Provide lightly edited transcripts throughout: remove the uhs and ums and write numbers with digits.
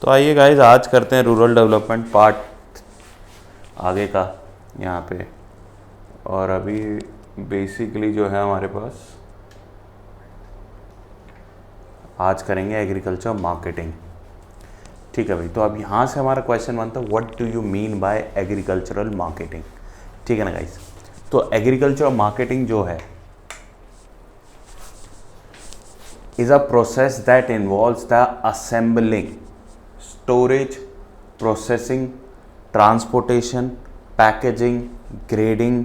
तो आइए गाइस, आज करते हैं रूरल डेवलपमेंट पार्ट आगे का यहाँ पे। और अभी बेसिकली जो है हमारे पास आज करेंगे एग्रीकल्चर मार्केटिंग। ठीक है भाई, तो अब यहाँ से हमारा क्वेश्चन बनता है what do you mean by agricultural marketing. ठीक है ना गाइस, तो एग्रीकल्चर मार्केटिंग जो है is a process that involves the assembling, storage, processing, transportation, packaging, grading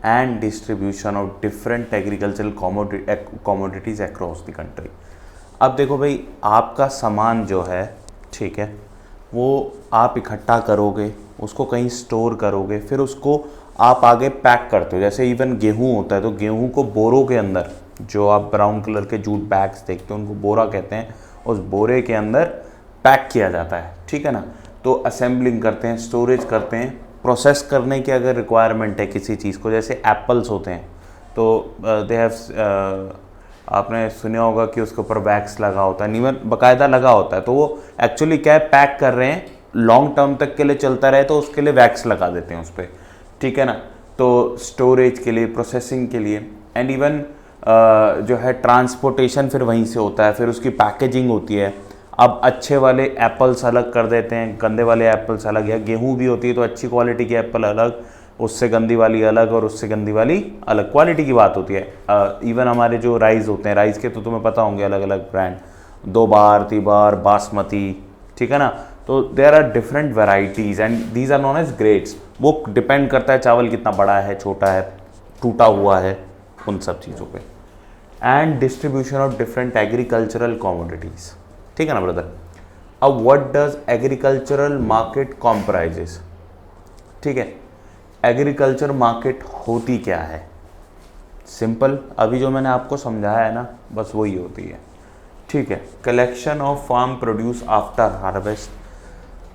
and distribution of different agricultural commodities across the country। अब देखो भाई, आपका सामान जो है, ठीक है, वो आप इकट्ठा करोगे, उसको कहीं स्टोर करोगे, फिर उसको आप आगे पैक करते हो। जैसे इवन गेहूँ होता है, तो गेहूँ को बोरों के अंदर, जो आप ब्राउन कलर के जूट बैग्स देखते हो उनको बोरा कहते हैं, उस बोरे के अंदर पैक किया जाता है। ठीक है ना, तो असेंबलिंग करते हैं, स्टोरेज करते हैं, प्रोसेस करने की अगर रिक्वायरमेंट है किसी चीज़ को, जैसे एप्पल्स होते हैं तो दे हैव आपने सुना होगा कि उसके ऊपर वैक्स लगा होता है, नीवन बाकायदा लगा होता है, तो वो एक्चुअली क्या है, पैक कर रहे हैं, लॉन्ग टर्म तक के लिए चलता रहे तो उसके लिए वैक्स लगा देते हैं उस पर। ठीक है ना, तो स्टोरेज के लिए, प्रोसेसिंग के लिए, एंड इवन जो है ट्रांसपोर्टेशन फिर वहीं से होता है, फिर उसकी पैकेजिंग होती है। अब अच्छे वाले एप्पल्स अलग कर देते हैं, गंदे वाले एप्पल्स अलग, या गेहूं भी होती है तो अच्छी क्वालिटी की एप्पल अलग, उससे गंदी वाली अलग, और उससे गंदी वाली अलग, क्वालिटी की बात होती है। इवन हमारे जो राइस होते हैं, राइस के तो तुम्हें पता होंगे अलग अलग ब्रांड, 2 बार, 3 बार, बासमती। ठीक है ना, तो there are different varieties and these are known as grades. वो डिपेंड करता है चावल कितना बड़ा है, छोटा है, टूटा हुआ है, उन सब चीज़ों पे। And distribution of different agricultural commodities. ठीक है ना ब्रदर। अब what does agricultural market comprises. ठीक है, एग्रीकल्चर मार्केट होती क्या है? सिंपल, अभी जो मैंने आपको समझाया है ना, बस वही होती है। ठीक है, collection of farm produce after harvest.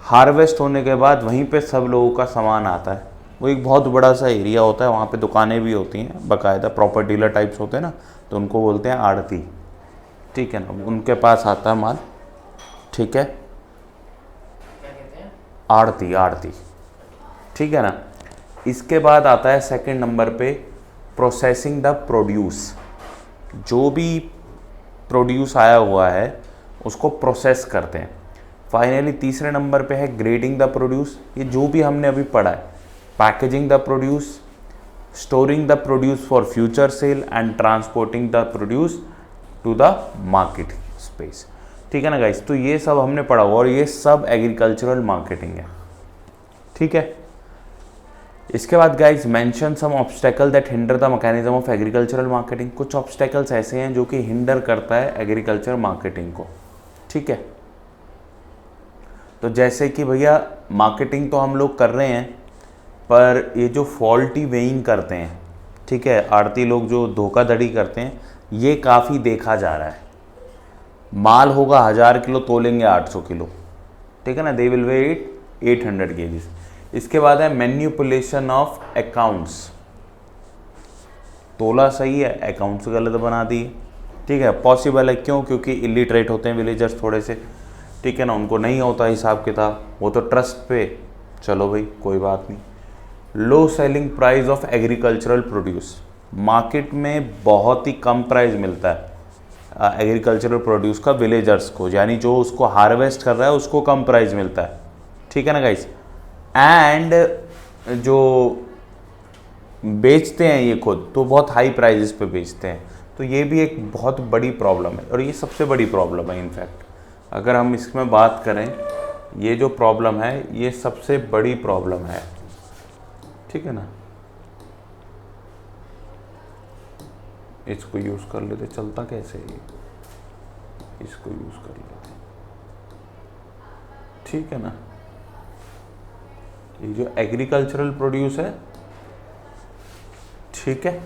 Harvest होने के बाद वहीं पे सब लोगों का सामान आता है। वो एक बहुत बड़ा सा एरिया होता है, वहाँ पे दुकानें भी होती हैं, बाकायदा प्रॉपर डीलर टाइप्स होते हैं ना, तो उनको बोलते हैं आड़ती। ठीक है ना, उनके पास आता है माल। ठीक है, आड़ती, आड़ती। ठीक है ना, इसके बाद आता है सेकंड नंबर पे प्रोसेसिंग द प्रोड्यूस। जो भी प्रोड्यूस आया हुआ है उसको प्रोसेस करते हैं। फाइनली तीसरे नंबर पे है ग्रेडिंग द प्रोड्यूस, ये जो भी हमने अभी पढ़ा है। Packaging the produce, storing the produce for future sale and transporting the produce to the market space. ठीक है ना गाइस, तो ये सब हमने पढ़ा हुआ और ये सब एग्रीकल्चरल मार्केटिंग है। ठीक है, इसके बाद guys mention some obstacle that hinder the mechanism of agricultural marketing. कुछ ऑब्स्टेकल्स ऐसे हैं जो कि हिंडर करता है एग्रीकल्चर मार्केटिंग को। ठीक है, तो जैसे कि भैया मार्केटिंग तो हम लोग कर रहे हैं, पर ये जो फॉल्टी वेइंग करते हैं, ठीक है, आड़ती लोग जो धोखाधड़ी करते हैं, ये काफ़ी देखा जा रहा है। माल होगा 1000 किलो, तोलेंगे 800 किलो। ठीक है ना, दे विल वेट 800 kgs। इसके बाद है मैन्युपुलेशन ऑफ अकाउंट्स। तोला सही है, अकाउंट्स गलत बना दिए। ठीक है, पॉसिबल है, क्यों? क्योंकि इलिटरेट होते हैं विलेजर्स थोड़े से। ठीक है ना, उनको नहीं होता हिसाब किताब, वो तो ट्रस्ट पे। चलो भाई, कोई बात नहीं। Low selling price of agricultural produce. Market में बहुत ही कम प्राइस मिलता है एग्रीकल्चरल प्रोड्यूस का विलेजर्स को, यानी जो उसको हार्वेस्ट कर रहा है उसको कम प्राइस मिलता है। ठीक है ना गाइस, एंड जो बेचते हैं ये खुद तो बहुत हाई प्राइजेस पे बेचते हैं। तो ये भी एक बहुत बड़ी प्रॉब्लम है, और ये सबसे बड़ी प्रॉब्लम है। इनफैक्ट अगर हम इसमें बात करें, ये जो प्रॉब्लम है ये सबसे बड़ी प्रॉब्लम है। ठीक है ना, इसको यूज़ कर लेते, चलता कैसे है ये, इसको यूज़ कर लेते। ठीक है ना, ये जो एग्रीकल्चरल प्रोड्यूस है, ठीक है,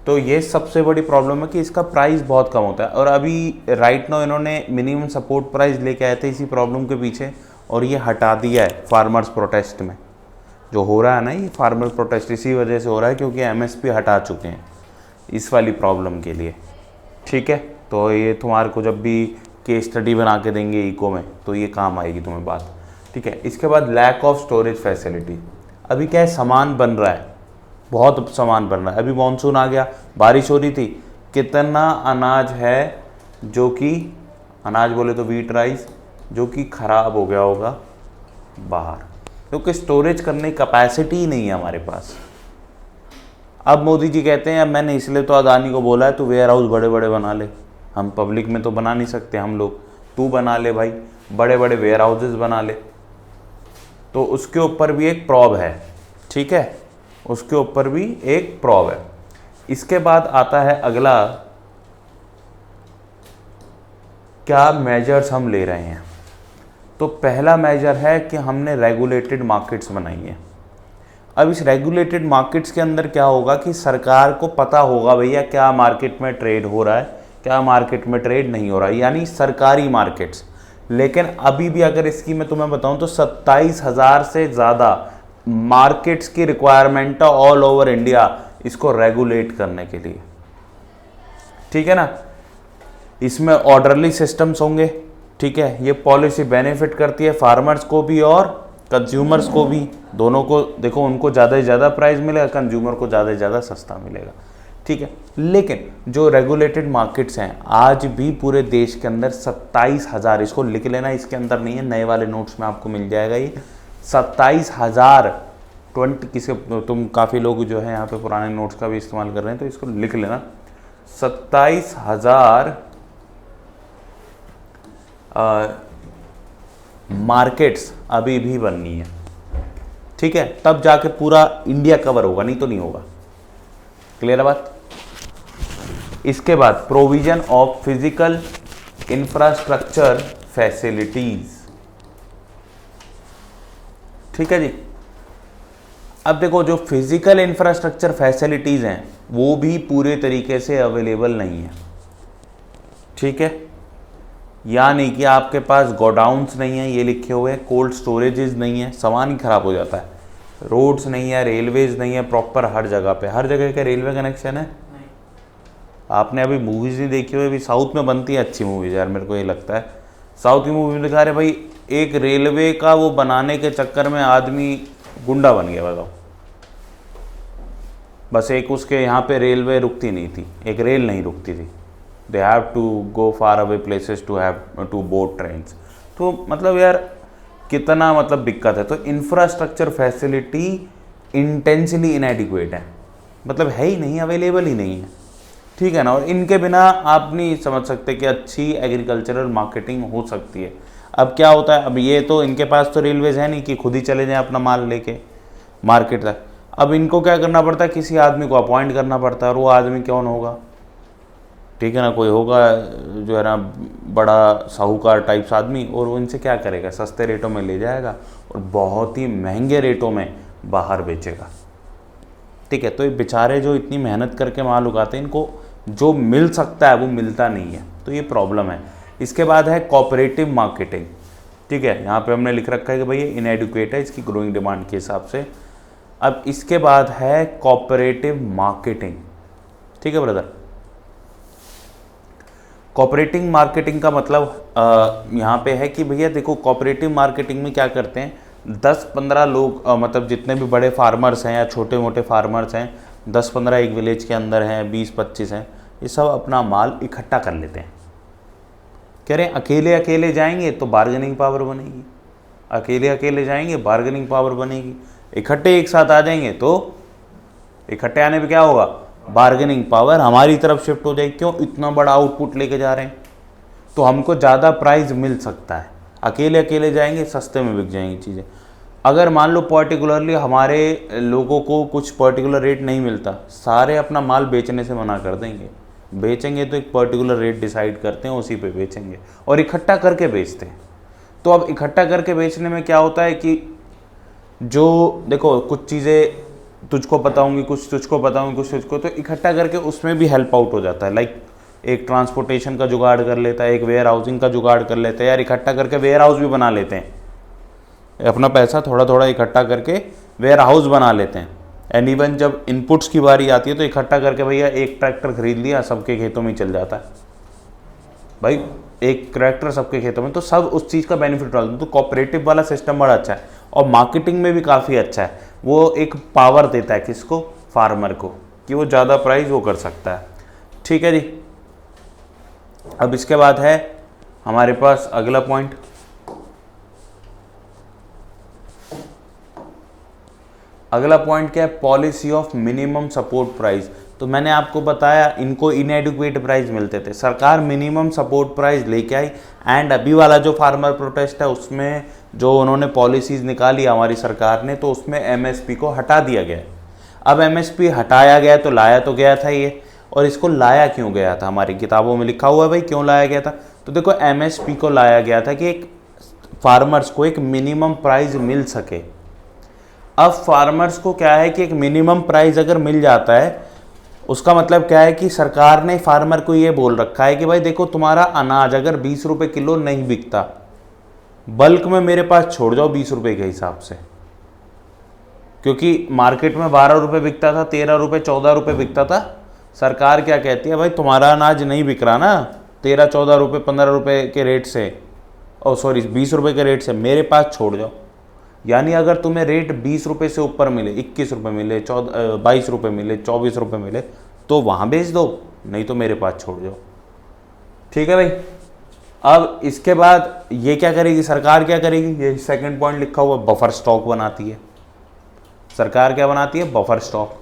तो ये सबसे बड़ी प्रॉब्लम है कि इसका प्राइस बहुत कम होता है। और अभी राइट नाउ इन्होंने मिनिमम सपोर्ट प्राइस लेके आए थे इसी प्रॉब्लम के पीछे, और ये हटा दिया है फार्मर्स प्रोटेस्ट में। जो हो रहा है ना, ये फार्मर प्रोटेस्ट इसी वजह से हो रहा है क्योंकि एमएसपी हटा चुके हैं इस वाली प्रॉब्लम के लिए। ठीक है, तो ये तुम्हारे को जब भी केस स्टडी बना के देंगे इको में, तो ये काम आएगी तुम्हें बात, ठीक है। इसके बाद लैक ऑफ स्टोरेज फैसिलिटी। अभी क्या है, सामान बन रहा है, बहुत सामान बन रहा है। अभी मानसून आ गया, बारिश हो रही थी, कितना अनाज है जो कि, अनाज बोले तो व्हीट राइस, जो कि खराब हो गया होगा बाहर, क्योंकि स्टोरेज करने की कैपेसिटी ही नहीं है हमारे पास। अब मोदी जी कहते हैं, अब मैंने इसलिए तो अदानी को बोला है तू वेयर हाउस बड़े बड़े बना ले, हम पब्लिक में तो बना नहीं सकते हम लोग, तू बना ले भाई, बड़े बड़े वेयर हाउसेज बना ले। तो उसके ऊपर भी एक प्रॉब है, ठीक है, उसके ऊपर भी एक प्रॉब है। इसके बाद आता है अगला, क्या मेजर्स हम ले रहे हैं। तो पहला मेजर है कि हमने रेगुलेटेड मार्केट्स बनाई है। अब इस रेगुलेटेड मार्केट्स के अंदर क्या होगा कि सरकार को पता होगा भैया क्या मार्केट में ट्रेड हो रहा है, क्या मार्केट में ट्रेड नहीं हो रहा है, यानी सरकारी मार्केट्स। लेकिन अभी भी अगर इसकी मैं तुम्हें बताऊं तो 27,000 से ज़्यादा मार्केट्स की रिक्वायरमेंट है ऑल ओवर इंडिया इसको रेगुलेट करने के लिए, ठीक है ना। इसमें ऑर्डरली सिस्टम्स होंगे, ठीक है। ये पॉलिसी बेनिफिट करती है फार्मर्स को भी और कंज्यूमर्स को भी, दोनों को। देखो उनको ज़्यादा से ज़्यादा प्राइस मिलेगा, कंज्यूमर को ज़्यादा से ज़्यादा सस्ता मिलेगा, ठीक है। लेकिन जो रेगुलेटेड मार्केट्स हैं आज भी पूरे देश के अंदर 27,000, इसको लिख लेना, इसके अंदर नहीं है, नए वाले नोट्स में आपको मिल जाएगा ये 27,000 किसी, तुम काफ़ी लोग जो है यहाँ पे पुराने नोट्स का भी इस्तेमाल कर रहे हैं तो इसको लिख लेना, 27,000 मार्केट्स अभी भी बननी है, ठीक है। तब जाके पूरा इंडिया कवर होगा, नहीं तो नहीं होगा। क्लियर है बात। इसके बाद provision of physical infrastructure facilities, ठीक है जी। अब देखो जो फिजिकल इंफ्रास्ट्रक्चर फैसिलिटीज हैं वो भी पूरे तरीके से अवेलेबल नहीं है, ठीक है। यानी कि आपके पास गोडाउन्स नहीं है, ये लिखे हुए हैं, कोल्ड स्टोरेजेस नहीं है, सामान ही खराब हो जाता है, रोड्स नहीं है, रेलवेज नहीं है प्रॉपर हर जगह पे। हर जगह का रेलवे कनेक्शन है? आपने अभी मूवीज़ नहीं देखी हुई, अभी साउथ में बनती है अच्छी मूवीज़ यार, मेरे को ये लगता है साउथ की मूवी में दिखा रहे भाई एक रेलवे का वो बनाने के चक्कर में आदमी गुंडा बन गया, बताओ। बस एक उसके यहाँ पे रेलवे रुकती नहीं थी, एक रेल नहीं रुकती थी, they have to go far away places to have to board trains. तो मतलब यार कितना मतलब दिक्कत है। तो इंफ्रास्ट्रक्चर फैसिलिटी इंटेंसली इनएडिक्वेट है, मतलब है ही नहीं, अवेलेबल ही नहीं है, ठीक है ना। और इनके बिना आप नहीं समझ सकते कि अच्छी एग्रीकल्चरल मार्केटिंग हो सकती है। अब क्या होता है, अब ये तो इनके पास तो रेलवेज है नहीं कि खुद ही चले जाएं अपना माल लेके मार्केट तक। अब इनको क्या करना पड़ता है, किसी आदमी को अपॉइंट करना पड़ता है, और वो आदमी कौन होगा, ठीक है ना, कोई होगा जो है ना बड़ा साहूकार टाइप्स आदमी, और वो इनसे क्या करेगा, सस्ते रेटों में ले जाएगा और बहुत ही महंगे रेटों में बाहर बेचेगा, ठीक है। तो ये बेचारे जो इतनी मेहनत करके माल उगाते हैं, इनको जो मिल सकता है वो मिलता नहीं है, तो ये प्रॉब्लम है। इसके बाद है कोऑपरेटिव मार्केटिंग, ठीक है, यहाँ पे हमने लिख रखा है कि भाई ये इनएडुकेट है इसकी ग्रोइंग डिमांड के हिसाब से। अब इसके बाद है कोऑपरेटिव मार्केटिंग, ठीक है ब्रदर। कोऑपरेटिव मार्केटिंग का मतलब यहाँ पे है कि भैया देखो कोऑपरेटिव मार्केटिंग में क्या करते हैं, 10-15 लोग मतलब जितने भी बड़े फार्मर्स हैं या छोटे मोटे फार्मर्स हैं, 10-15 एक विलेज के अंदर हैं, 20-25 हैं, ये सब अपना माल इकट्ठा कर लेते हैं। कह रहे हैं अकेले अकेले जाएंगे तो बार्गेनिंग पावर बनेगी, अकेले अकेले जाएंगे बार्गेनिंग पावर बनेगी, इकट्ठे एक साथ आ जाएंगे तो इकट्ठे आने पे क्या होगा, बार्गेनिंग पावर हमारी तरफ शिफ्ट हो जाएगी। क्यों, इतना बड़ा आउटपुट लेके जा रहे हैं तो हमको ज़्यादा प्राइस मिल सकता है। अकेले अकेले जाएंगे सस्ते में बिक जाएंगी चीज़ें। अगर मान लो पर्टिकुलरली हमारे लोगों को कुछ पर्टिकुलर रेट नहीं मिलता, सारे अपना माल बेचने से मना कर देंगे, बेचेंगे तो एक पर्टिकुलर रेट डिसाइड करते हैं, उसी पे बेचेंगे और इकट्ठा करके बेचते हैं। तो अब इकट्ठा करके बेचने में क्या होता है कि जो देखो कुछ चीज़ें तुझको पता होंगी, कुछ तुझको पता होंगी, कुछ तुझको, तो इकट्ठा करके उसमें भी हेल्प आउट हो जाता है। लाइक एक ट्रांसपोर्टेशन का जुगाड़ कर लेता है, एक वेयर हाउसिंग का जुगाड़ कर लेता है, यार इकट्ठा करके वेयर हाउस भी बना लेते हैं, अपना पैसा थोड़ा थोड़ा इकट्ठा करके वेयर हाउस बना लेते हैं। एंड इवन जब इनपुट्स की बारी आती है तो इकट्ठा करके भैया एक ट्रैक्टर खरीद लिया, सबके खेतों में चल जाता है। भाई एक ट्रैक्टर सबके खेतों में, तो सब उस चीज़ का बेनिफिट उठाते हैं। तो कोऑपरेटिव वाला सिस्टम बड़ा अच्छा है और मार्केटिंग में भी काफ़ी अच्छा है। वो एक पावर देता है किसको, फार्मर को, कि वो ज़्यादा प्राइस वो कर सकता है। ठीक है जी। अब इसके बाद है हमारे पास अगला पॉइंट, अगला पॉइंट क्या है, policy of minimum support price. तो मैंने आपको बताया इनको इनएडिक्वेट प्राइस मिलते थे, सरकार मिनिमम सपोर्ट प्राइस लेके आई। एंड अभी वाला जो फार्मर प्रोटेस्ट है उसमें जो उन्होंने पॉलिसीज निकाली हमारी सरकार ने, तो उसमें एमएसपी को हटा दिया गया। अब एमएसपी हटाया गया तो लाया तो गया था ये, और इसको लाया क्यों गया था, हमारी किताबों में लिखा हुआ है भाई क्यों लाया गया था। तो देखो एमएसपी को लाया गया था कि एक फार्मर्स को एक मिनिमम प्राइस मिल सके। अब फार्मर्स को क्या है कि एक मिनिमम प्राइस अगर मिल जाता है, उसका मतलब क्या है कि सरकार ने फार्मर को ये बोल रखा है कि भाई देखो तुम्हारा अनाज अगर 20 रुपये किलो नहीं बिकता, बल्क में मेरे पास छोड़ जाओ 20 रुपये के हिसाब से, क्योंकि मार्केट में 12 रुपये बिकता था, 13 रुपये 14 रुपये बिकता था। सरकार क्या कहती है, भाई तुम्हारा अनाज नहीं बिक रहा ना 13 14 रुपये 15 रुपये के रेट से, और सॉरी 20 रुपये के रेट से, मेरे पास छोड़ जाओ। यानी अगर तुम्हें रेट 20 रुपये से ऊपर मिले, 21 रुपये मिले, 22 रुपये मिले, 24 रुपये मिले, तो वहाँ बेच दो, नहीं तो मेरे पास छोड़ जाओ। ठीक है भाई। अब इसके बाद ये क्या करेगी सरकार, क्या करेगी, ये सेकंड पॉइंट लिखा हुआ, बफर स्टॉक बनाती है सरकार। क्या बनाती है, बफर स्टॉक।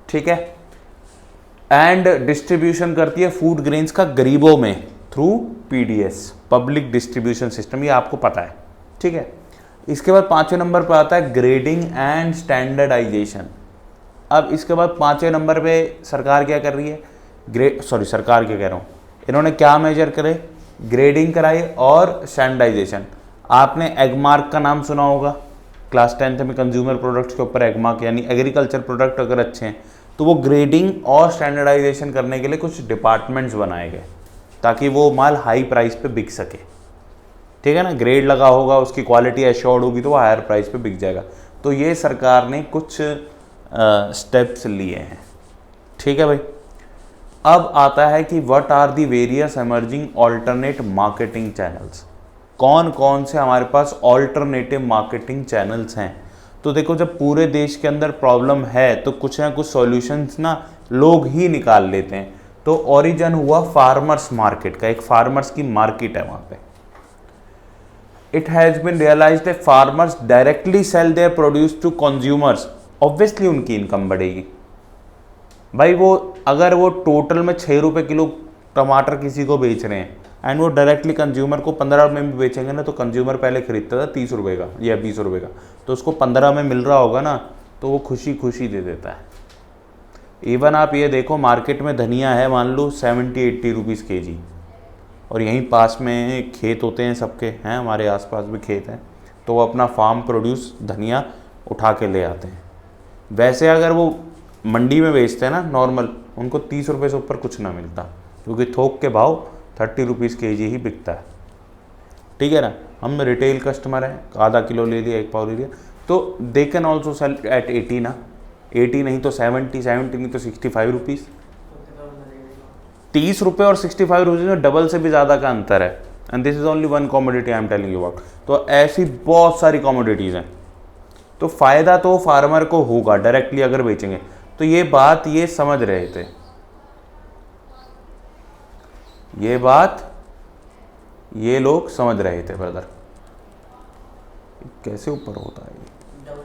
ठीक है। एंड डिस्ट्रीब्यूशन करती है फूड ग्रेन्स का गरीबों में through PDS, public distribution system, ये आपको पता है। ठीक है। इसके बाद 5वें नंबर पर आता है ग्रेडिंग एंड स्टैंडर्डाइजेशन। अब इसके बाद 5वें नंबर पे सरकार क्या कर रही है, सरकार क्या कह रहा हूँ, इन्होंने क्या मेजर करे, ग्रेडिंग कराई और स्टैंडर्डाइजेशन। आपने एगमार्क का नाम सुना होगा, क्लास 10th में कंज्यूमर प्रोडक्ट्स के ऊपर एगमार्क, यानी एग्रीकल्चर प्रोडक्ट अगर अच्छे हैं तो वो ग्रेडिंग और स्टैंडर्डाइजेशन करने के लिए कुछ डिपार्टमेंट्स बनाए गए ताकि वो माल हाई प्राइस पे बिक सके। ठीक है ना, ग्रेड लगा होगा, उसकी क्वालिटी एश्योर्ड होगी तो वो हायर प्राइस पे बिक जाएगा। तो ये सरकार ने कुछ स्टेप्स लिए हैं। ठीक है भाई। अब आता है कि what are the various emerging alternate marketing channels. कौन कौन से हमारे पास ऑल्टरनेटिव मार्केटिंग चैनल्स हैं। तो देखो जब पूरे देश के अंदर प्रॉब्लम है तो कुछ ना कुछ सॉल्यूशंस ना लोग ही निकाल लेते हैं। तो ओरिजिन हुआ फार्मर्स मार्केट का, एक फार्मर्स की मार्केट है वहाँ पे। It has been realized that farmers directly sell their produce to consumers. Obviously उनकी इनकम बढ़ेगी भाई। वो अगर वो टोटल में 6 रुपये किलो टमाटर किसी को बेच रहे हैं एंड वो डायरेक्टली कंज्यूमर को 15 रुपये में भी बेचेंगे ना, तो कंज्यूमर पहले खरीदता था 30 रुपये का या 20 रुपये का, तो उसको 15 में मिल रहा होगा ना, तो वो खुशी खुशी दे देता है। इवन आप ये देखो मार्केट में धनिया है मान लो 70-80 रुपीज़ kg, और यहीं पास में खेत होते हैं सबके, हैं हमारे आसपास भी खेत हैं, तो वो अपना फार्म प्रोड्यूस धनिया उठा के ले आते हैं। वैसे अगर वो मंडी में बेचते हैं ना नॉर्मल, उनको 30 रुपये से ऊपर कुछ ना मिलता, क्योंकि थोक के भाव 30 रुपीज़ kg ही बिकता है। ठीक है ना, हम रिटेल कस्टमर हैं, आधा किलो ले लिया, 1 पाव ले लिया, तो they can also sell at 80 ना, 80 नहीं तो 70 नहीं तो 65 रुपीज़। 30 रुपये और 65 रुपीज़ में डबल से भी ज़्यादा का अंतर है। And this is only one commodity I am telling you about. तो ऐसी बहुत सारी कॉमोडिटीज़ हैं, तो फ़ायदा तो फार्मर को होगा डायरेक्टली अगर बेचेंगे। तो ये बात ये समझ रहे थे, ये बात ये लोग समझ रहे थे ब्रदर। कैसे ऊपर होता है ये,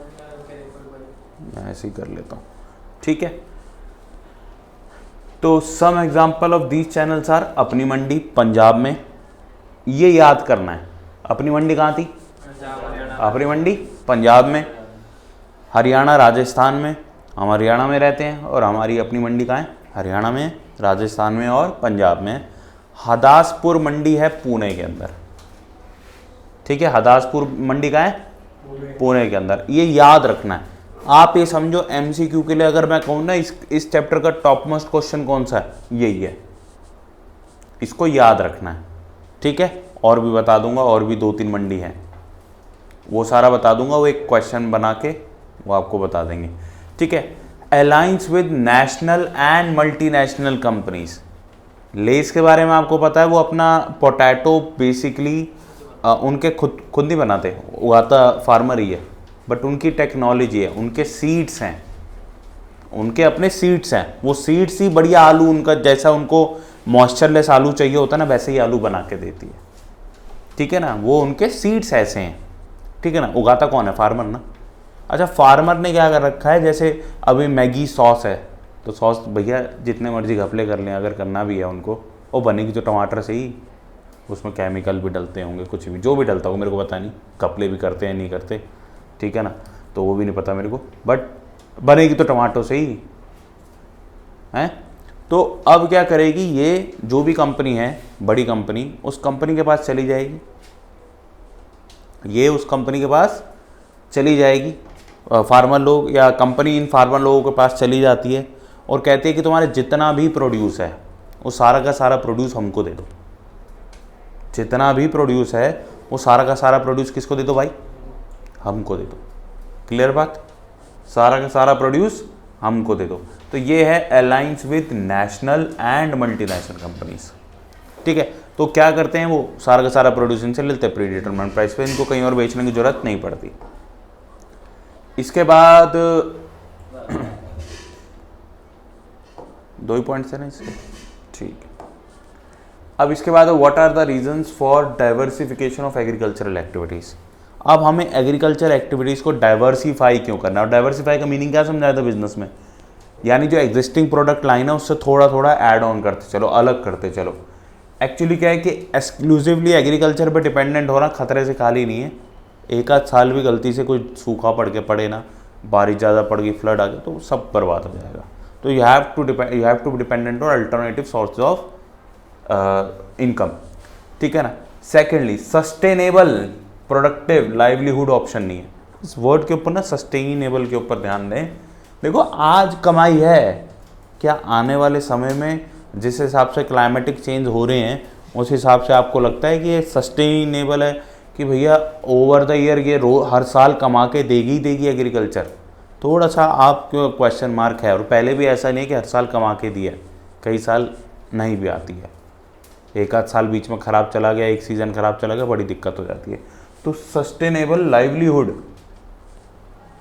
मैं ऐसे ही कर लेता हूँ। ठीक है। तो some example of these channels are Apni Mandi Punjab में, ये याद करना है। अपनी मंडी कहाँ थी, अपनी मंडी पंजाब में, हरियाणा राजस्थान में, हम हरियाणा में रहते हैं, और हमारी अपनी मंडी कहाँ है, हरियाणा में, राजस्थान में और पंजाब में। हदासपुर मंडी है पुणे के अंदर। ठीक है, हदासपुर मंडी कहाँ है, पुणे के अंदर। ये याद रखना है। आप ये समझो एमसीक्यू के लिए अगर मैं कहूँ ना, इस चैप्टर का टॉप मोस्ट क्वेश्चन कौन सा है, यही है, इसको याद रखना है। ठीक है, और भी बता दूंगा, और भी 2-3 मंडी है, वो सारा बता दूंगा, वो एक क्वेश्चन बना के वो आपको बता देंगे। ठीक है। Alliance with national and multinational companies, less के बारे में आपको पता है, वो अपना पोटैटो बेसिकली उनके खुद नहीं बनाते, उगाता फार्मर ही है, बट उनकी टेक्नोलॉजी है, उनके सीड्स हैं, उनके अपने सीड्स हैं, वो सीड्स ही बढ़िया आलू, उनका जैसा उनको मॉइस्चरलेस आलू चाहिए होता है ना, वैसे ही आलू बना के देती है, ठीक है ना, वो उनके सीड्स ऐसे हैं, ठीक है ना। उगाता कौन है? फार्मर ना। अच्छा, फार्मर ने क्या कर रखा है, जैसे अभी मैगी सॉस है, तो सॉस भैया जितने मर्जी घपले कर लें, अगर करना भी है उनको, वो बनेगी तो टमाटर से ही, उसमें केमिकल भी डलते होंगे, कुछ भी जो भी डलता होगा मेरे को पता नहीं, घपले भी करते हैं नहीं करते, ठीक है ना, तो वो भी नहीं पता मेरे को, बट बनेगी तो टमाटो से ही है। तो अब क्या करेगी ये, जो भी कंपनी है बड़ी कंपनी, उस कंपनी के पास चली जाएगी, ये उस कंपनी के पास चली जाएगी, फार्मर लोग या कंपनी इन फार्मर लोगों के पास चली जाती है और कहती है कि तुम्हारे जितना भी प्रोड्यूस है वो सारा का सारा प्रोड्यूस हमको दे दो, जितना भी प्रोड्यूस है वो सारा का सारा प्रोड्यूस किसको दे दो भाई? हमको दे दो। क्लियर बात? सारा का सारा प्रोड्यूस हमको दे दो। तो ये है aligns with national and multinational companies, ठीक है। तो क्या करते हैं, वो सारा का सारा प्रोड्यूस इनसे लेते हैं प्री डिटरमाइंड प्राइस पे, इनको कहीं और बेचने की जरूरत नहीं पड़ती। इसके बाद 2 ही पॉइंट्स है ना इसके, ठीक है। अब इसके बाद what are the reasons for diversification of agricultural activities. अब हमें एग्रीकल्चर एक्टिविटीज़ को डाइवर्सिफाई क्यों करना, और डाइवर्सिफाई का मीनिंग क्या समझाया था बिजनेस में, यानी जो एग्जिस्टिंग प्रोडक्ट लाइन है उससे थोड़ा थोड़ा ऐड ऑन करते चलो, अलग करते चलो। एक्चुअली क्या है कि एक्सक्लूसिवली एग्रीकल्चर पे डिपेंडेंट होना खतरे से खाली नहीं है। एक आध साल भी गलती से कोई सूखा पड़ के पड़े ना, बारिश ज़्यादा पड़ गई, फ्लड आ गया, तो सब बर्बाद हो जाएगा। तो you have to be dependent on alternative source of income, ठीक है ना। Secondly sustainable productive livelihood option नहीं है। इस वर्ड के ऊपर ना, सस्टेनेबल के ऊपर ध्यान दें। देखो आज कमाई है, क्या आने वाले समय में जिस हिसाब से क्लाइमेटिक चेंज हो रहे हैं उस हिसाब से आपको लगता है कि ये सस्टेनेबल है कि भैया ओवर द ईयर ये हर साल कमा के देगी देगी एग्रीकल्चर? थोड़ा सा आपको क्वेश्चन मार्क है। और पहले भी ऐसा नहीं कि हर साल कमा के दिया, कई साल नहीं भी आती है, एक आध साल बीच में ख़राब चला गया, एक सीज़न ख़राब चला गया, बड़ी दिक्कत हो जाती है। तो सस्टेनेबल लाइवलीहुड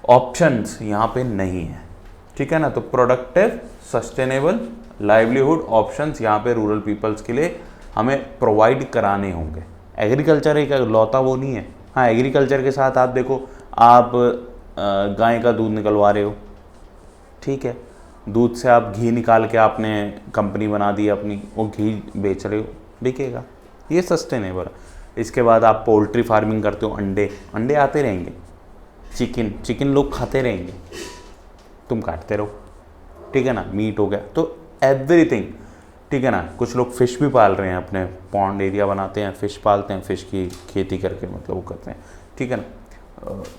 ऑप्शंस यहाँ पे नहीं है, ठीक है ना। तो प्रोडक्टिव सस्टेनेबल लाइवलीहुड ऑप्शंस यहाँ पे रूरल पीपल्स के लिए हमें प्रोवाइड कराने होंगे। एग्रीकल्चर एक लौता वो नहीं है। हाँ, एग्रीकल्चर के साथ आप देखो, आप गाय का दूध निकलवा रहे हो, ठीक है, दूध से आप घी निकाल के आपने कंपनी बना दी अपनी, वो घी बेच रहे हो, बिकेगा, ये सस्टेनेबल है। इसके बाद आप पोल्ट्री फार्मिंग करते हो, अंडे आते रहेंगे, चिकन लोग खाते रहेंगे, तुम काटते रहो, ठीक है ना, मीट हो गया, तो एवरीथिंग, ठीक है ना। कुछ लोग फिश भी पाल रहे हैं, अपने पॉन्ड एरिया बनाते हैं, फिश पालते हैं, फिश की खेती करके मतलब वो करते हैं, ठीक है ना।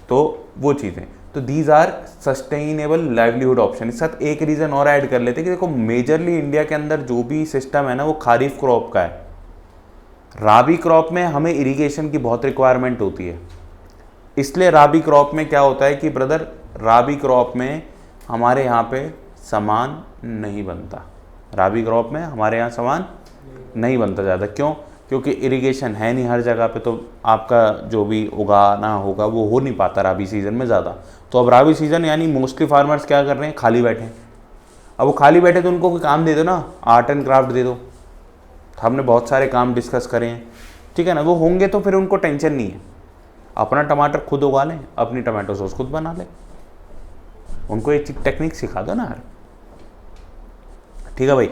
तो वो चीज़ें, तो these are sustainable livelihood option. इस साथ एक रीज़न और ऐड कर लेते हैं कि देखो मेजरली इंडिया के अंदर जो भी सिस्टम है ना वो खारिफ क्रॉप का है। राबी क्रॉप में हमें इरिगेशन की बहुत रिक्वायरमेंट होती है, इसलिए राबी क्रॉप में क्या होता है कि ब्रदर, राबी क्रॉप में हमारे यहाँ पे सामान नहीं बनता, राबी क्रॉप में हमारे यहाँ सामान नहीं बनता ज़्यादा। क्यों? क्योंकि इरिगेशन है नहीं हर जगह पे, तो आपका जो भी उगाना होगा वो हो नहीं पाता राबी सीज़न में ज़्यादा। तो अब राबी सीज़न यानी मोस्टली फार्मर्स क्या कर रहे हैं, खाली बैठे हैं। अब वो खाली बैठे तो उनको कोई काम दे दो ना, आर्ट एंड क्राफ्ट दे दो। हमने बहुत सारे काम डिस्कस करे हैं, ठीक है ना, वो होंगे तो फिर उनको टेंशन नहीं है, अपना टमाटर खुद उगा लें, अपनी टमाटो सॉस खुद बना लें, उनको एक टेक्निक सिखा दो ना यार, ठीक है भाई,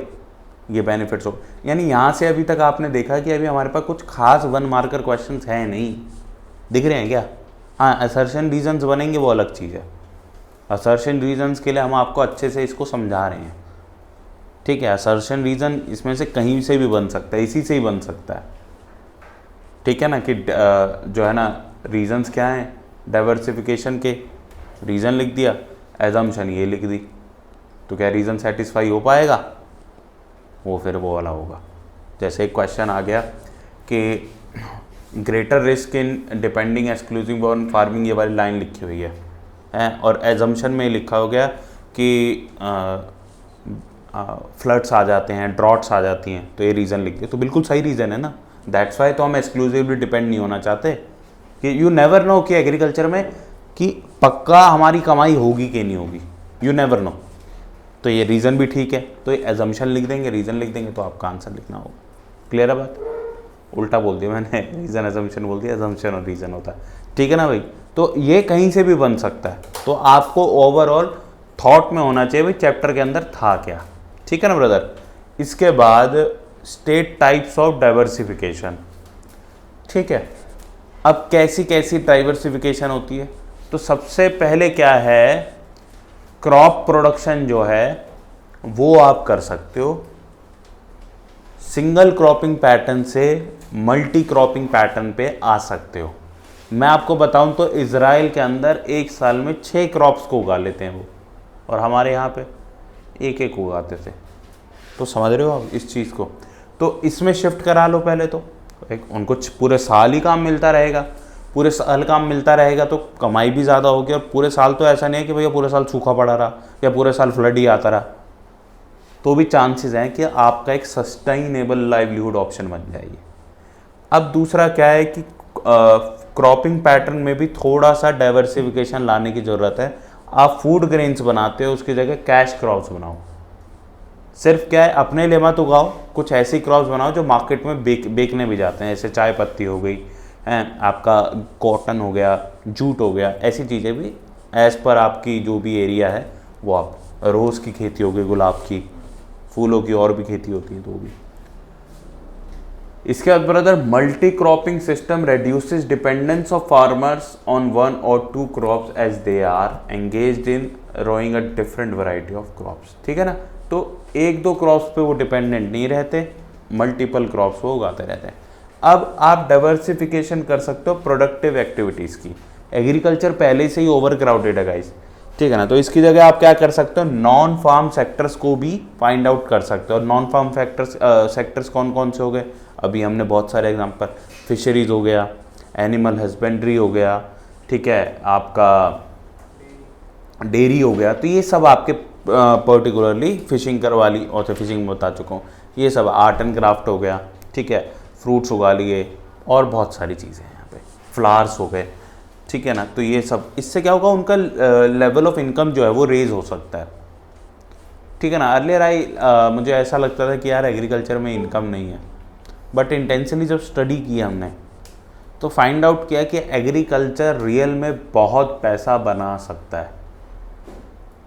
ये बेनिफिट्स हो। यानी यहाँ से अभी तक आपने देखा कि अभी हमारे पास कुछ खास 1 मार्कर क्वेश्चंस हैं नहीं, दिख रहे हैं क्या? हाँ, असर्शन रीजंस बनेंगे वो अलग चीज़ है, असर्शन रीजंस के लिए हम आपको अच्छे से इसको समझा रहे हैं, ठीक है। असर्शन रीजन इसमें से कहीं से भी बन सकता है, इसी से ही बन सकता है, ठीक है ना, कि जो है ना रीजंस क्या हैं, डाइवर्सिफिकेशन के रीज़न लिख दिया, एजम्पशन ये लिख दी, तो क्या रीज़न सेटिस्फाई हो पाएगा? वो फिर वो वाला होगा। जैसे एक क्वेश्चन आ गया कि greater risk in depending exclusive on farming, ये वाली लाइन लिखी हुई है, और एजम्पशन में लिखा हो गया कि फ्लड्स आ जाते हैं, ड्रॉट्स आ जाती हैं, तो ये रीज़न लिख दिया, तो बिल्कुल सही रीज़न है ना। दैट्स वाई तो हम एक्सक्लूसिवली डिपेंड नहीं होना चाहते कि यू नेवर नो कि एग्रीकल्चर में कि पक्का हमारी कमाई होगी कि नहीं होगी, यू नेवर नो। तो ये रीज़न भी ठीक है, तो ये एजम्पशन लिख देंगे, रीज़न लिख देंगे, तो आपका आंसर लिखना होगा। क्लियर है बात? उल्टा बोल दिया मैंने, रीज़न एजम्पशन बोल दिया, एजम्पशन और रीज़न होता है, ठीक है ना भाई। तो ये कहीं से भी बन सकता है, तो आपको ओवरऑल थॉट में होना चाहिए भाई चैप्टर के अंदर था क्या, ठीक है ना ब्रदर। इसके बाद स्टेट टाइप्स ऑफ डाइवर्सिफिकेशन, ठीक है। अब कैसी कैसी डाइवर्सिफिकेशन होती है, तो सबसे पहले क्या है, क्रॉप प्रोडक्शन जो है वो आप कर सकते हो सिंगल क्रॉपिंग पैटर्न से मल्टी क्रॉपिंग पैटर्न पे आ सकते हो। मैं आपको बताऊं तो इजराइल के अंदर एक साल में 6 क्रॉप्स को उगा लेते हैं वो, और हमारे यहाँ पे एक एक उगाते थे। तो समझ रहे हो आप इस चीज़ को, तो इसमें शिफ्ट करा लो पहले तो। एक उनको पूरे साल ही काम मिलता रहेगा, पूरे साल काम मिलता रहेगा तो कमाई भी ज़्यादा होगी। और पूरे साल तो ऐसा नहीं है कि भैया पूरे साल सूखा पड़ा रहा या पूरे साल फ्लड ही आता रहा, तो भी चांसेस हैं कि आपका एक सस्टेनेबल लाइवलीहुड ऑप्शन बन जाएगी। अब दूसरा क्या है कि क्रॉपिंग पैटर्न में भी थोड़ा सा डाइवर्सिफिकेशन लाने की ज़रूरत है। आप फूड ग्रेन्स बनाते हो, उसकी जगह कैश क्रॉप्स बनाओ। सिर्फ क्या है, अपने लिए मत उगाओ, कुछ ऐसी क्रॉप्स बनाओ जो मार्केट में बेचने भी जाते हैं, जैसे चाय पत्ती हो गई हैं, आपका कॉटन हो गया, जूट हो गया, ऐसी चीज़ें भी एज़ पर आपकी जो भी एरिया है वो आप, रोज़ की खेती हो गई, गुलाब की, फूलों की और भी खेती होती है तो भी। इसके बाद brother, multi cropping system reduces dependence of farmers on 1 or 2 crops as they are engaged in growing a different variety of crops, ठीक है ना। तो एक दो क्रॉप्स पे वो डिपेंडेंट नहीं रहते, मल्टीपल क्रॉप्स वो उगाते रहते हैं। अब आप डाइवर्सिफिकेशन कर सकते हो प्रोडक्टिव एक्टिविटीज़ की। एग्रीकल्चर पहले से ही ओवर क्राउडेड है गाइस, ठीक है ना। तो इसकी जगह आप क्या कर सकते हो, नॉन फार्म सेक्टर्स को भी फाइंड आउट कर सकते हो। और नॉन फार्म सेक्टर्स कौन कौन से हो गए, अभी हमने बहुत सारे एग्जांपल, फिशरीज हो गया, एनिमल हस्बेंड्री हो गया, ठीक है, आपका डेयरी हो गया। तो ये सब आपके पर्टिकुलरली फिशिंग करवा ली, और तो फिशिंग में बता चुका हूँ, ये सब आर्ट एंड क्राफ्ट हो गया, ठीक है, फ्रूट्स उगा लिए, और बहुत सारी चीज़ें हैं यहाँ पे, फ्लावर्स हो गए, ठीक है ना। तो ये सब, इससे क्या होगा, उनका लेवल ऑफ इनकम जो है वो रेज हो सकता है, ठीक है ना। अर्लियर मुझे ऐसा लगता था कि यार एग्रीकल्चर में इनकम नहीं है, बट इंटेंशनली जब स्टडी की हमने तो फाइंड आउट किया कि एग्रीकल्चर रियल में बहुत पैसा बना सकता है।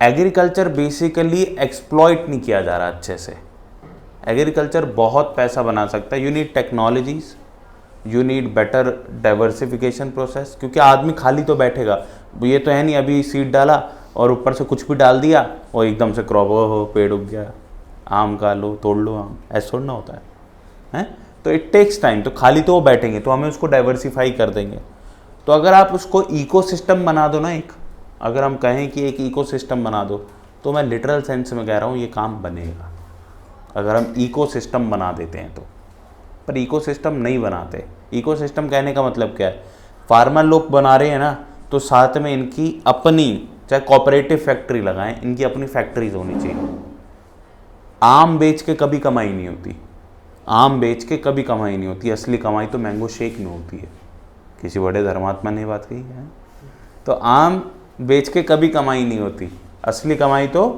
एग्रीकल्चर बेसिकली एक्सप्लॉइट नहीं किया जा रहा अच्छे से, एग्रीकल्चर बहुत पैसा बना सकता है। You need technologies, you need better diversification process, क्योंकि आदमी खाली तो बैठेगा, ये तो है नहीं अभी सीड डाला और ऊपर से कुछ भी डाल दिया और एकदम से क्रॉप हो पेड़ उग गया, आम का लो तोड़ लो आम, ऐसा थोड़ा ना होता है, हैं। तो इट टेक्स टाइम, तो खाली तो वो बैठेंगे, तो हमें उसको डाइवर्सिफाई कर देंगे। तो अगर आप उसको इकोसिस्टम बना दो ना, एक, अगर हम कहें कि एक इकोसिस्टम बना दो, तो मैं लिटरल सेंस में कह रहा हूँ ये काम बनेगा अगर हम इकोसिस्टम बना देते हैं तो। पर इकोसिस्टम नहीं बनाते। इकोसिस्टम कहने का मतलब क्या है, फार्मर लोग बना रहे हैं ना, तो साथ में इनकी अपनी, चाहे कोऑपरेटिव फैक्ट्री लगाएं, इनकी अपनी फैक्ट्रीज होनी चाहिए। आम बेच के कभी कमाई नहीं होती, आम बेच के कभी कमाई नहीं होती, असली कमाई तो मैंगो शेक में होती है। किसी बड़े धर्मात्मा ने बात कही है। तो आम बेच के कभी कमाई नहीं होती, असली कमाई तो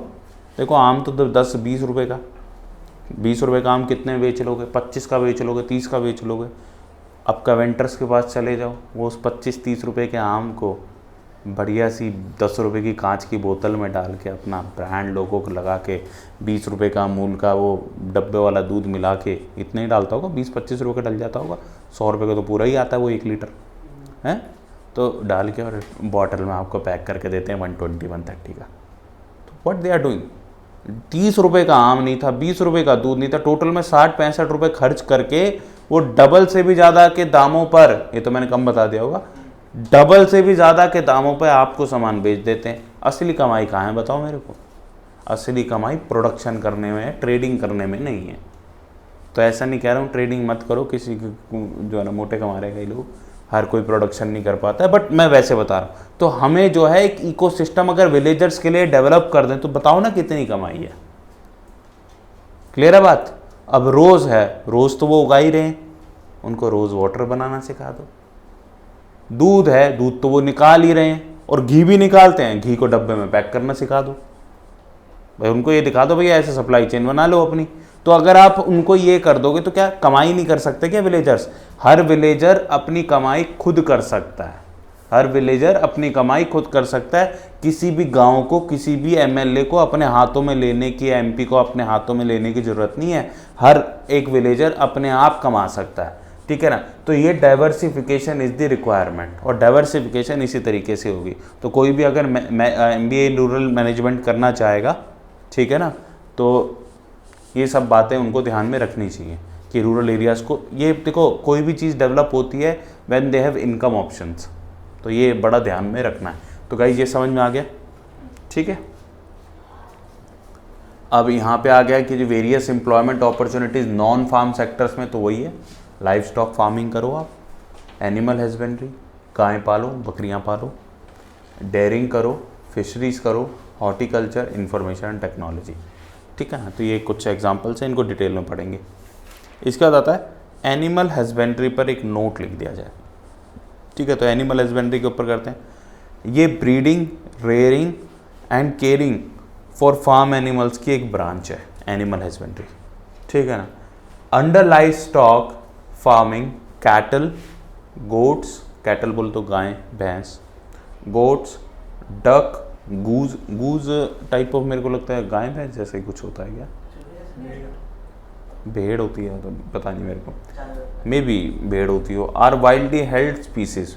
देखो, आम तो 10-20 रुपये का, 20 रुपये का आम कितने बेच लोगे, 25 का बेच लोगे, 30 का बेच लोगे। अब कवेंटर्स के पास चले जाओ, वो उस 25-30 रुपये के आम को बढ़िया सी 10 रुपये की कांच की बोतल में डाल के अपना ब्रांड लोगों को लगा के 20 रुपये का अमूल का वो डब्बे वाला दूध मिला के, इतना ही डालता होगा, 20-25 रुपये का डल जाता होगा, 100 रुपये का तो पूरा ही आता है वो 1 लीटर है। तो डाल के और बॉटल में आपको पैक करके देते हैं 120-130 का। तो व्हाट दे आर डूइंग, 30 रुपये का आम नहीं था, 20 रुपये का दूध नहीं था, टोटल में 60-65 रुपये खर्च करके वो डबल से भी ज़्यादा के दामों पर, ये तो मैंने कम बता दिया होगा, डबल से भी ज़्यादा के दामों पर आपको सामान बेच देते हैं। असली कमाई कहाँ है बताओ मेरे को, असली कमाई प्रोडक्शन करने में है, ट्रेडिंग करने में नहीं है। तो ऐसा नहीं कह रहा हूँ ट्रेडिंग मत करो, किसी जो है ना मोटे कमा रहे कई लोग, हर कोई प्रोडक्शन नहीं कर पाता है, बट मैं वैसे बता रहा हूँ। तो हमें जो है एक इकोसिस्टम अगर विलेजर्स के लिए डेवलप कर दें तो बताओ ना कितनी कमाई है। क्लियर है बात। अब रोज़ है, रोज़ तो वो उगा ही रहे हैं, उनको रोज़ वाटर बनाना सिखा दो। दूध है, दूध तो वो निकाल ही रहे हैं, और घी भी निकालते हैं, घी को डब्बे में पैक करना सिखा दो भाई, उनको ये दिखा दो भैया ऐसे सप्लाई चेन बना लो अपनी। तो अगर आप उनको ये कर दोगे तो क्या कमाई नहीं कर सकते क्या विलेजर्स? हर विलेजर अपनी कमाई खुद कर सकता है, हर विलेजर अपनी कमाई खुद कर सकता है। किसी भी गांव को, किसी भी एमएलए को अपने हाथों में लेने की, एमपी को अपने हाथों में लेने की ज़रूरत नहीं है। हर एक विलेजर अपने आप कमा सकता है, ठीक है ना। तो ये डाइवर्सिफिकेशन इज़ द रिक्वायरमेंट, और डाइवर्सिफिकेशन इसी तरीके से होगी। तो कोई भी अगर MBA इन रूरल मैनेजमेंट करना चाहेगा, ठीक है ना, तो ये सब बातें उनको ध्यान में रखनी चाहिए कि रूरल एरियाज़ को, ये देखो कोई भी चीज़ डेवलप होती है when they have income options, तो ये बड़ा ध्यान में रखना है। तो गाइस ये समझ में आ गया, ठीक है। अब यहाँ पे आ गया कि जो various employment opportunities non farm sectors में, तो वही है, लाइफ स्टॉक फार्मिंग करो आप, एनिमल हस्बेंड्री, गाय पालो, बकरियाँ पालो, डेयरिंग करो, फिशरीज़ करो, हॉर्टिकल्चर, इंफॉर्मेशन एंड टेक्नोलॉजी, ठीक है ना। तो ये कुछ एग्जांपल्स हैं, इनको डिटेल में पढ़ेंगे। इसके बाद आता है एनिमल हस्बेंड्री पर एक नोट लिख दिया जाए, ठीक है। तो एनिमल हस्बेंड्री के ऊपर करते हैं। ये breeding, rearing and caring for farm animals की एक ब्रांच है एनिमल हस्बेंड्री, ठीक है ना। Under livestock farming cattle, goats, cattle बोल तो गाय भैंस, goats, duck, goose, goose type of मेरे को लगता है गाय भैंस जैसे ही कुछ होता है क्या, भेड़ होती है तो पता नहीं मेरे को, मे बी भेड़ होती हो। आर वाइल्डली हेल्ड स्पीसीज,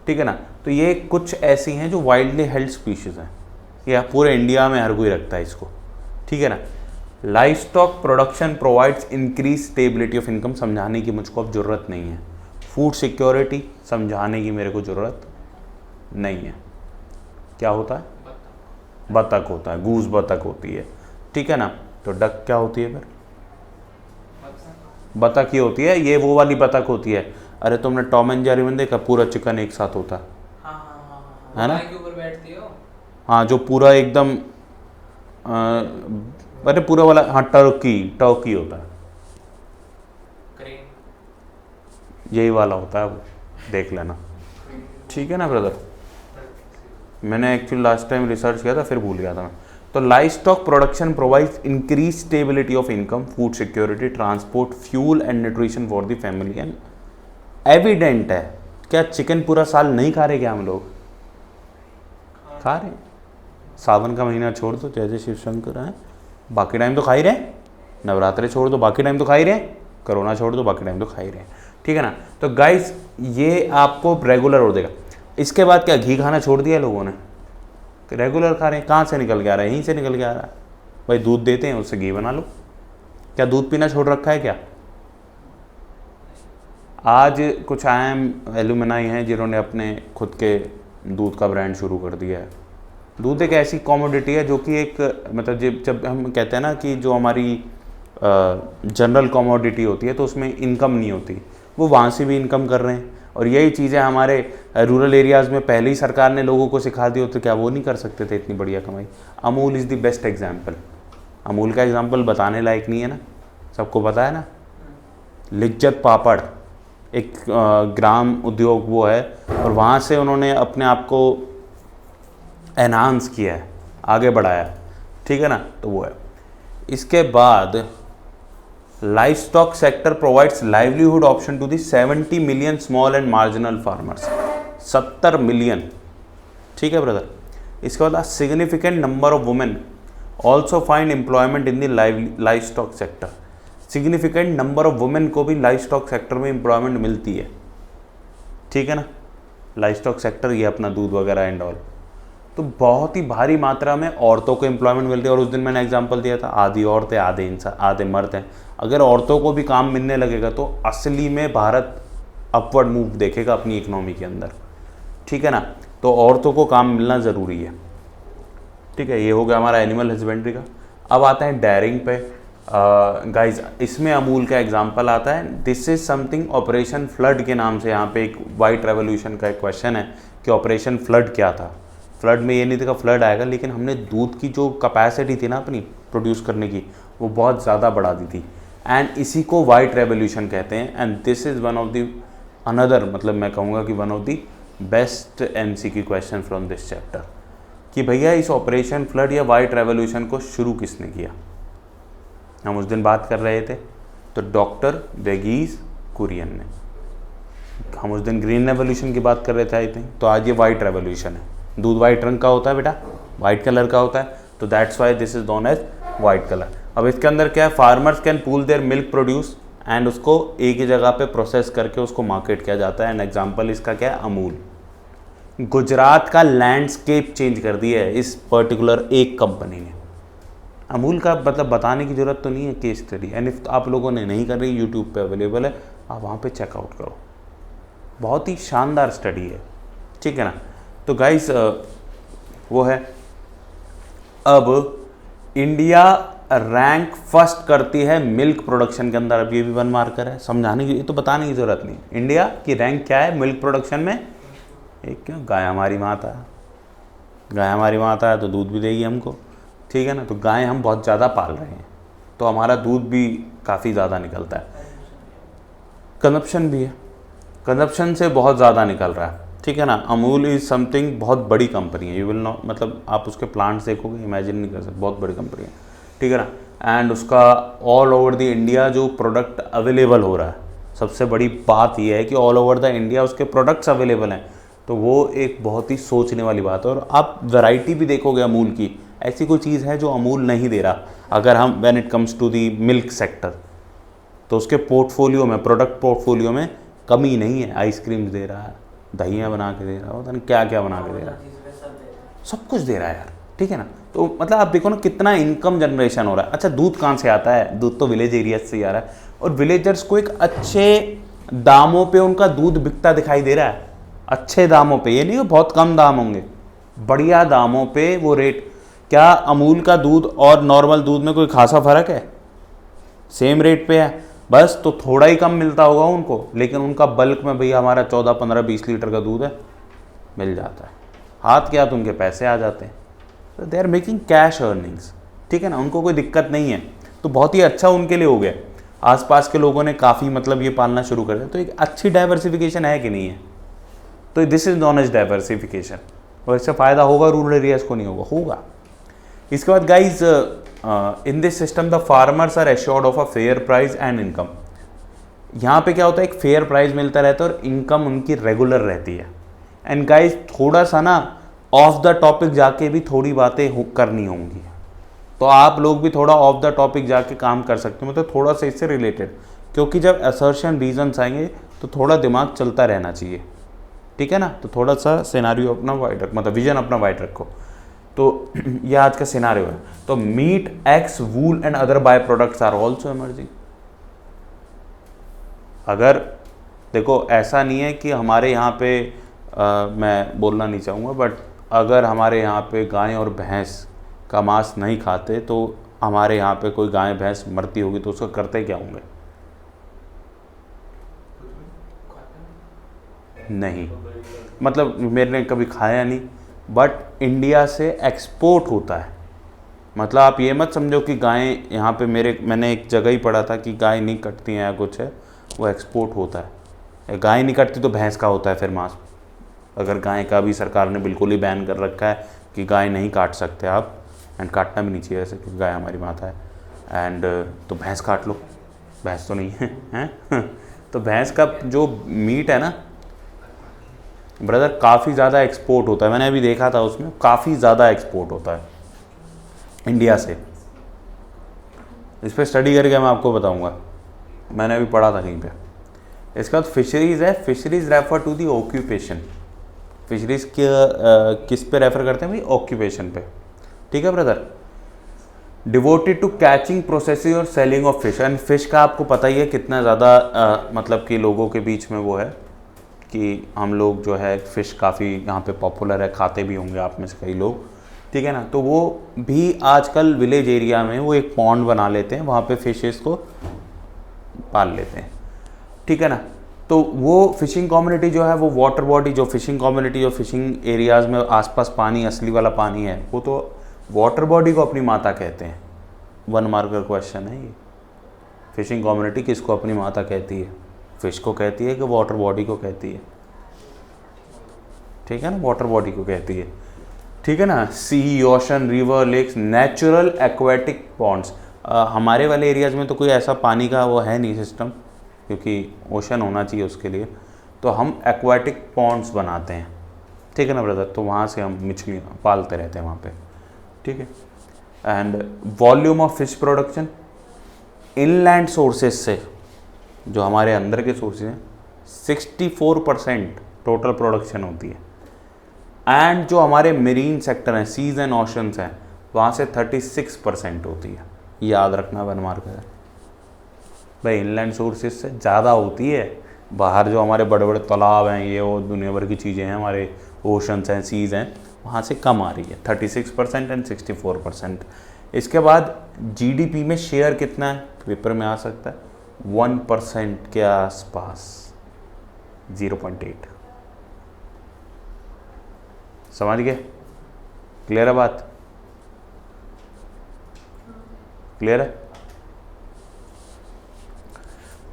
ठीक है ना। तो ये कुछ ऐसी हैं जो वाइल्डली हेल्ड स्पीशीज हैं, या पूरे इंडिया में हर कोई रखता है इसको, ठीक है ना। Life stock production provides increase stability of income, समझाने की मुझको अब ज़रूरत नहीं है। फूड सिक्योरिटी समझाने की मेरे को ज़रूरत नहीं है। क्या होता है? बतख होता है, गूज बतख होती है, ठीक है ना। तो डक क्या होती है फिर? बतख ही होती है, ये वो वाली बतख होती है। अरे तुमने टॉम एंड जेरी में देखा, पूरा चिकन एक साथ होता है ना, हाँ, जो पूरा एकदम अरे पूरा वाला, हाँ, टर्की होता है, यही वाला होता है वो, देख लेना, ठीक है ना ब्रदर। मैंने एक्चुअली लास्ट टाइम रिसर्च किया था, फिर भूल गया था मैं। तो life stock production provides increase stability of income, food security, transport, fuel and nutrition for the family. And evident है, क्या चिकन पूरा साल नहीं खा रहे क्या हम लोग? खा रहे हैं। सावन का महीना छोड़ दो, जय जय शिव शंकर हैं, बाकी टाइम तो खा ही रहे हैं। नवरात्रे छोड़ दो, बाकी टाइम तो खा ही रहे हैं। कोरोना छोड़ दो, बाकी टाइम तो खा ही रहे हैं, ठीक है ना। तो गाइस ये आपको रेगुलर हो देगा। इसके बाद क्या घी खाना छोड़ दिया लोगों ने? रेगुलर खा रहे हैं। कहाँ से निकल के आ रहा है? यहीं से निकल के आ रहा है भाई, दूध देते हैं उससे घी बना लो। क्या दूध पीना छोड़ रखा है क्या? आज कुछ IIM एलुमनाई हैं जिन्होंने अपने खुद के दूध का ब्रांड शुरू कर दिया है। दूध एक ऐसी कॉमोडिटी है जो कि एक, मतलब जब हम कहते हैं ना कि जो हमारी जनरल कॉमोडिटी होती है तो उसमें इनकम नहीं होती, वो वहाँ से भी इनकम कर रहे हैं। और यही चीज़ें हमारे रूरल एरियाज़ में पहले ही सरकार ने लोगों को सिखा दी हो, तो क्या वो नहीं कर सकते थे इतनी बढ़िया कमाई? Amul is the best example. Amul का एग्जाम्पल बताने लायक नहीं है ना, सबको पता है ना। लिज्जत पापड़ एक ग्राम उद्योग वो है, और वहाँ से उन्होंने अपने आप को एनहांस किया है, आगे बढ़ाया, ठीक है ना। तो वो है। इसके बाद livestock sector provides livelihood option to the 70 million small and marginal farmers. 70 million, ठीक है ब्रदर। इसके बाद significant number of women also find employment in the livestock sector. Significant number of women को भी livestock sector में employment मिलती है, ठीक है ना। लाइफ स्टॉक सेक्टर ये अपना दूध वगैरह एंड ऑल, तो बहुत ही भारी मात्रा में औरतों को एम्प्लॉयमेंट मिलती है। और उस दिन मैंने एग्जांपल दिया था, आधी औरतें आधे इंसान आधे मर्द हैं। अगर औरतों को भी काम मिलने लगेगा तो असली में भारत अपवर्ड मूव देखेगा अपनी इकोनॉमी के अंदर, ठीक है ना। तो औरतों को काम मिलना ज़रूरी है, ठीक है। ये हो गया हमारा एनिमल हस्बेंड्री का। अब आते हैं डेयरिंग पे। गाइज इसमें अमूल का एग्जांपल आता है। This is something operation flood के नाम से, यहाँ पे एक वाइट रेवोल्यूशन का एक क्वेश्चन है कि ऑपरेशन फ्लड क्या था। फ्लड में ये नहीं था कि फ्लड आएगा, लेकिन हमने दूध की जो कैपेसिटी थी ना अपनी प्रोड्यूस करने की, वो बहुत ज़्यादा बढ़ा दी थी। एंड इसी को वाइट रेवोल्यूशन कहते हैं। And this is one of the another, मतलब मैं कहूँगा कि one of the best MCQ question from this chapter, कि भैया इस ऑपरेशन फ्लड या वाइट रेवोल्यूशन को शुरू किसने किया। हम उस दिन बात कर रहे थे तो डॉक्टर वेगीज कुरियन ने, हम उस दिन ग्रीन रेवोल्यूशन की बात कर रहे थे आई थिंक, तो आज ये वाइट रेवोल्यूशन है। दूध वाइट रंग का होता है बेटा, वाइट कलर का होता है, तो that's why this is known as white colour. अब इसके अंदर क्या है, farmers can pool their milk produce and उसको एक ही जगह पे प्रोसेस करके उसको मार्केट किया जाता है। एंड एग्जाम्पल इसका क्या है, अमूल। गुजरात का लैंडस्केप चेंज कर दिया है इस पर्टिकुलर एक कंपनी ने। अमूल का मतलब बताने की ज़रूरत तो नहीं है, केस स्टडी। एंड इफ आप लोगों ने नहीं कर रही, यूट्यूब पे अवेलेबल है, आप वहाँ पे चेकआउट करो, बहुत ही शानदार स्टडी है, ठीक है ना। तो गाइस वो है, अब इंडिया रैंक फर्स्ट करती है मिल्क प्रोडक्शन के अंदर। अब ये भी 1 मार्कर है, समझाने की, ये तो बताने की ज़रूरत नहीं। इंडिया की रैंक क्या है मिल्क प्रोडक्शन में, एक क्यों, गाय हमारी माता है, गाय हमारी माता है तो दूध भी देगी हमको, ठीक है ना। तो गाय हम बहुत ज़्यादा पाल रहे हैं तो हमारा दूध भी काफ़ी ज़्यादा निकलता है। कंजप्शन भी है, कंजप्शन से बहुत ज़्यादा निकल रहा है, ठीक है ना। अमूल इज़ समथिंग, बहुत बड़ी कंपनी है, यू विल नॉट, मतलब आप उसके प्लांट्स देखोगे इमेजिन नहीं कर सकते, बहुत बड़ी कंपनी है, ठीक है ना। एंड उसका ऑल ओवर द इंडिया जो प्रोडक्ट अवेलेबल हो रहा है, सबसे बड़ी बात यह है कि ऑल ओवर द इंडिया उसके प्रोडक्ट्स अवेलेबल हैं, तो वो एक बहुत ही सोचने वाली बात है। और आप वैरायटी भी देखोगे अमूल की, ऐसी कोई चीज़ है जो अमूल नहीं दे रहा। अगर हम when it comes to the milk sector, तो उसके पोर्टफोलियो में, प्रोडक्ट पोर्टफोलियो में कमी नहीं है। आइसक्रीम्स दे रहा है, दहियाँ बना के दे रहा है, पता नहीं क्या क्या बना के दे रहा है, सब कुछ दे रहा है यार, ठीक है ना। तो मतलब आप देखो ना कितना इनकम जनरेशन हो रहा है। अच्छा दूध कहाँ से आता है, दूध तो विलेज एरिया से ही आ रहा है, और विलेजर्स को एक अच्छे दामों पे उनका दूध बिकता दिखाई दे रहा है, अच्छे दामों पे, ये नहीं कि बहुत कम दाम होंगे, बढ़िया दामों पे वो रेट। क्या अमूल का दूध और नॉर्मल दूध में कोई खासा फ़र्क है, सेम रेट पे है, बस तो थोड़ा ही कम मिलता होगा उनको, लेकिन उनका बल्क में भैया हमारा 14, 15, 20 लीटर का दूध है, मिल जाता है, हाथ के हाथ उनके पैसे आ जाते हैं। तो they are making cash earnings, ठीक है ना, उनको कोई दिक्कत नहीं है। तो बहुत ही अच्छा उनके लिए हो गया। आसपास के लोगों ने काफ़ी मतलब ये पालना शुरू कर दिया, तो एक अच्छी डाइवर्सिफिकेशन है कि नहीं है। तो this is known as diversification, और इससे फ़ायदा होगा रूरल एरियाज़ को, नहीं होगा, होगा। इसके बाद guys, in this system the farmers are assured of a fair price and income. यहाँ पे क्या होता है, एक फेयर प्राइस मिलता रहता है और इनकम उनकी रेगुलर रहती है। एंड गाइज थोड़ा सा ना ऑफ द टॉपिक जाके भी थोड़ी बातें करनी होंगी, तो आप लोग भी थोड़ा ऑफ द टॉपिक जाके काम कर सकते हो, मतलब थोड़ा सा इससे रिलेटेड, क्योंकि जब असर्शन रीजन्स आएंगे तो थोड़ा दिमाग चलता रहना चाहिए, ठीक है ना। तो थोड़ा सा सिनारियो अपना वाइड रखो, मतलब विजन अपना वाइड रखो। तो ये आज का सिनारियो है। तो meat, eggs, wool and other by products are also emerging. अगर देखो ऐसा नहीं है कि हमारे यहाँ पे मैं बोलना नहीं चाहूँगा, बट अगर हमारे यहाँ पे गाय और भैंस का मांस नहीं खाते तो हमारे यहाँ पे कोई गाय भैंस मरती होगी तो उसको करते क्या होंगे, नहीं, मतलब मैंने कभी खाया नहीं, बट इंडिया से एक्सपोर्ट होता है। मतलब आप ये मत समझो कि गायें यहाँ पे, मैंने एक जगह ही पढ़ा था कि गाय नहीं कटती हैं या कुछ है, वो एक्सपोर्ट होता है। गाय नहीं कटती तो भैंस का होता है फिर मांस। अगर गाय का भी सरकार ने बिल्कुल ही बैन कर रखा है कि गाय नहीं काट सकते आप, एंड काटना भी नहीं चाहिए ऐसे, क्योंकि गाय हमारी माता है, एंड तो भैंस काट लो, भैंस तो नहीं है, हैं तो भैंस का जो मीट है ना ब्रदर काफ़ी ज़्यादा एक्सपोर्ट होता है। मैंने अभी देखा था उसमें काफ़ी ज़्यादा एक्सपोर्ट होता है इंडिया से। इस पर स्टडी करके मैं आपको बताऊंगा, मैंने अभी पढ़ा था कहीं पे। इसके बाद फिशरीज़ है। Fisheries refer to the occupation. Fisheries किस पे रेफर करते हैं भाई, ऑक्यूपेशन पे, ठीक है brother. Devoted to catching, processing और selling of fish. And fish का आपको पता ही है कितना ज़्यादा मतलब कि लोगों के बीच में वो है कि हम लोग जो है फ़िश काफ़ी यहाँ पे पॉपुलर है, खाते भी होंगे आप में से कई लोग, ठीक है ना। तो वो भी आजकल विलेज एरिया में वो एक पॉन्ड बना लेते हैं, वहाँ पे फिशेस को पाल लेते हैं, ठीक है ना। तो वो फिशिंग कम्युनिटी जो है, वो वाटर बॉडी, जो फिशिंग कम्युनिटी, जो फिशिंग एरियाज़ में आसपास पानी, असली वाला पानी है, वो तो वाटर बॉडी को अपनी माता कहते हैं। 1 मार्कर क्वेश्चन है ये। फिशिंग कम्युनिटी किसको अपनी माता कहती है? फिश को कहती है कि वाटर बॉडी को कहती है? ठीक है ना, वाटर बॉडी को कहती है, ठीक है ना। Sea, ocean, river, lakes, natural aquatic ponds. हमारे वाले एरियाज़ में तो कोई ऐसा पानी का वो है नहीं सिस्टम, क्योंकि ओशन होना चाहिए उसके लिए, तो हम एक्वेटिक पॉन्ड्स बनाते हैं, ठीक है ना ब्रदर। तो वहाँ से हम मछलियाँ पालते रहते हैं वहाँ पे, ठीक है। And volume of fish production inland sources से, जो हमारे अंदर के सोर्सेज हैं, 64% टोटल प्रोडक्शन होती है। एंड जो हमारे मेरीन सेक्टर हैं, सीज एंड ओशंस हैं, वहाँ से 36% होती है। याद रखना 1 मार्कर है भाई, इनलैंड सोर्सेज से ज़्यादा होती है। बाहर जो हमारे बड़े बड़े तालाब हैं, ये वो दुनिया भर की चीज़ें हैं, हमारे ओशंस हैं, सीज हैं, वहाँ से कम आ रही है, 36% एंड 64%। इसके बाद जीडीपी में शेयर कितना है, पेपर में आ सकता है 1% के आसपास, 0.8। समझ गए? क्लियर है बात? क्लियर है?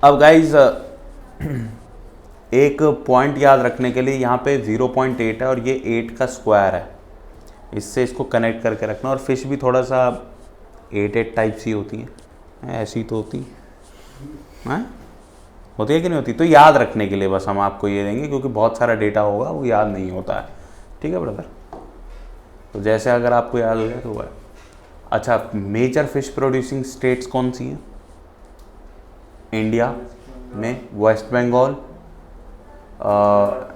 अब गाइज एक पॉइंट याद रखने के लिए, यहाँ पे 0.8 है और ये 8 का स्क्वायर है, इससे इसको कनेक्ट करके रखना। और फिश भी थोड़ा सा 8 टाइप सी होती हैं, ऐसी तो होती है, होती है कि नहीं होती? तो याद रखने के लिए बस हम आपको ये देंगे, क्योंकि बहुत सारा डेटा होगा वो याद नहीं होता है, ठीक है ब्रदर। तो जैसे अगर आपको याद हो जाए तो है। अच्छा, मेजर फिश प्रोड्यूसिंग स्टेट्स कौन सी हैं इंडिया में? वेस्ट बंगाल,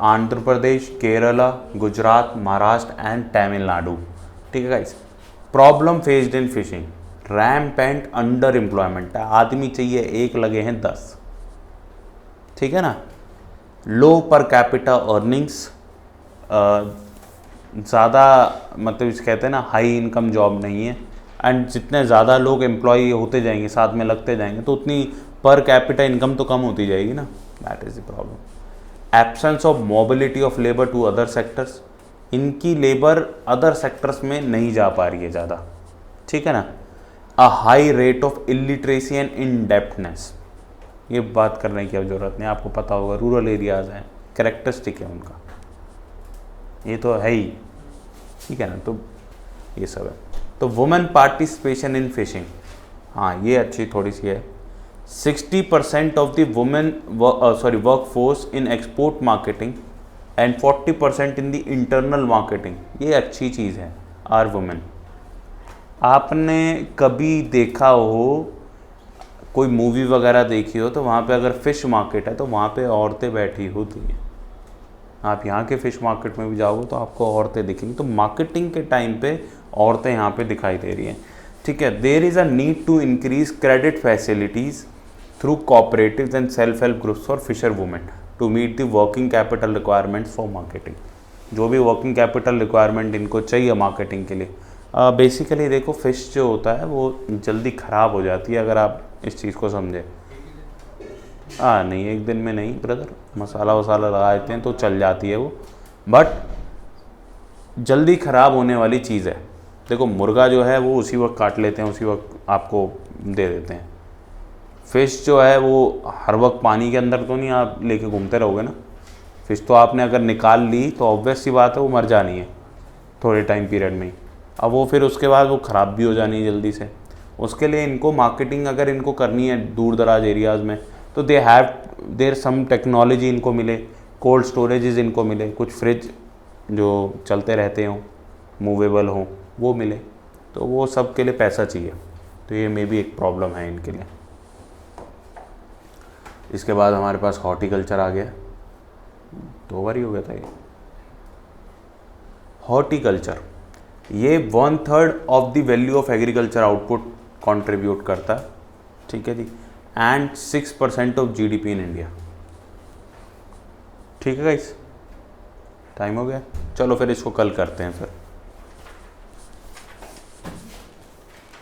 आंध्र प्रदेश, केरला, गुजरात, महाराष्ट्र एंड तमिलनाडु, ठीक है guys. Problem faced in fishing, rampant under employment है, आदमी चाहिए 1 लगे हैं 10, ठीक है ना। लो पर कैपिटा अर्निंग्स, ज़्यादा मतलब इसे कहते हैं ना हाई इनकम जॉब नहीं है। एंड जितने ज़्यादा लोग एम्प्लॉय होते जाएंगे, साथ में लगते जाएंगे, तो उतनी पर कैपिटा इनकम तो कम होती जाएगी ना, that is the problem. Absence of mobility of labour to other sectors, इनकी लेबर अदर सेक्टर्स में नहीं जा पा रही है ज़्यादा, ठीक है ना। A high rate of illiteracy and इनडेप्टनेस, ये बात करने की अब ज़रूरत नहीं, आपको पता होगा, रूरल एरियाज़ हैं, कैरेक्टरिस्टिक है उनका, ये तो है ही, ठीक है ना। तो ये सब है। तो वुमेन पार्टिसिपेशन इन फिशिंग, हाँ ये अच्छी थोड़ी सी है। 60% of the women work force in export marketing and 40% in the internal marketing, ये अच्छी चीज़ है, आर वुमेन। आपने कभी देखा हो, कोई मूवी वगैरह देखी हो, तो वहाँ पे अगर फ़िश मार्केट है तो वहाँ पे औरतें बैठी होती हैं। आप यहाँ के फ़िश मार्केट में भी जाओगे तो आपको औरतें दिखेंगी। तो मार्केटिंग के टाइम पे औरतें यहाँ पे दिखाई दे रही हैं, ठीक है। There is a need to increase credit facilities through cooperatives and self help groups for fisher women to meet the working capital requirements for marketing. जो भी वर्किंग कैपिटल रिक्वायरमेंट इनको चाहिए मार्केटिंग के लिए, बेसिकली देखो फ़िश जो होता है वो जल्दी ख़राब हो जाती है, अगर आप इस चीज़ को समझें। नहीं, एक दिन में नहीं ब्रदर, मसाला वसाला लगा देते हैं तो चल जाती है वो, बट जल्दी ख़राब होने वाली चीज़ है। देखो मुर्गा जो है वो उसी वक्त काट लेते हैं, उसी वक्त आपको दे देते हैं। फ़िश जो है वो हर वक्त पानी के अंदर तो नहीं आप लेके घूमते रहोगे ना। फ़िश तो आपने अगर निकाल ली तो ऑब्वियस सी बात है वो मर जानी है थोड़े टाइम पीरियड में ही। अब वो फिर उसके बाद वो ख़राब भी हो जानी है जल्दी से। उसके लिए इनको मार्केटिंग अगर इनको करनी है दूर दराज एरियाज़ में, तो देर सम टेक्नोलॉजी इनको मिले, कोल्ड स्टोरेजेस इनको मिले, कुछ फ्रिज जो चलते रहते हों, मूवेबल हों, वो मिले, तो वो सब के लिए पैसा चाहिए। तो ये मे भी एक प्रॉब्लम है इनके लिए। इसके बाद हमारे पास हॉर्टिकल्चर आ गया, 2 बार ही हो गया था ये। हॉर्टिकल्चर ये 1/3 of the value of agriculture output contribute करता है, ठीक है जी, and 6% of GDP in India. ठीक है गाइस, टाइम हो गया, चलो फिर इसको कल करते हैं फिर।